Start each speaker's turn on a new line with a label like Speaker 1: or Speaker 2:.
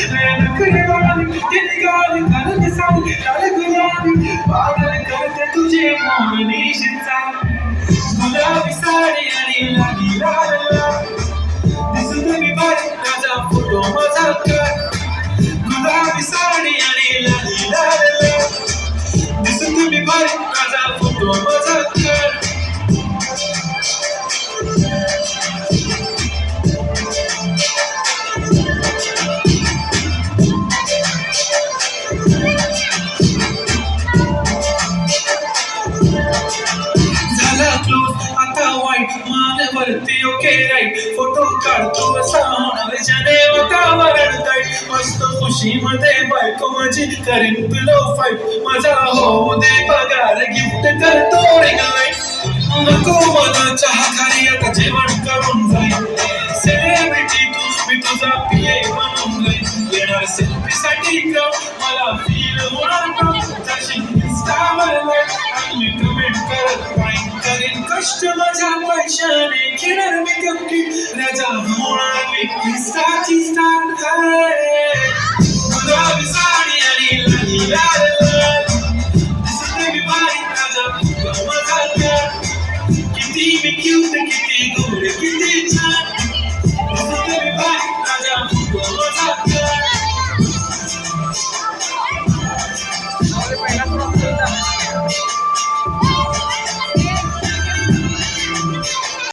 Speaker 1: नखरेवाली ती निघाली घालून साडी लाल गुलाबी पागल करते तुझे मोहनीशी चाल गुलाबी साडी आणि लाली लाल लाल दिसत मी भारी माझा फोटो माझा कर गुलाबी साडी आणि लाली लाल लाल दिसत मी भारी माझा फोटो माझा कर झाला क्लोज आता वाईट मानवरती ओके राईट फोटो काढतो असा होणार ज्याने वातावरण टाईट मस्त खुशीमध्ये बायको माझी करीन पिलो फाईट माझा होऊ दे पगार गिफ्ट करतो रिंग लाईट नको मला चहा खाली आता जेवण करून जाईल सेलिब्रिटी तू मी तुझा पिये बनून जाईल येणार सेल्फी साठी मला फील होणार का जाशील इंस्टावर आणि मी कमेंट करत पाहिजे करेन कष्ट माझ्या पैशाने घेणार मी गमकी राजा होणार मी इंस्टाची स्टार गुलाबी साडी आणि लाली लाल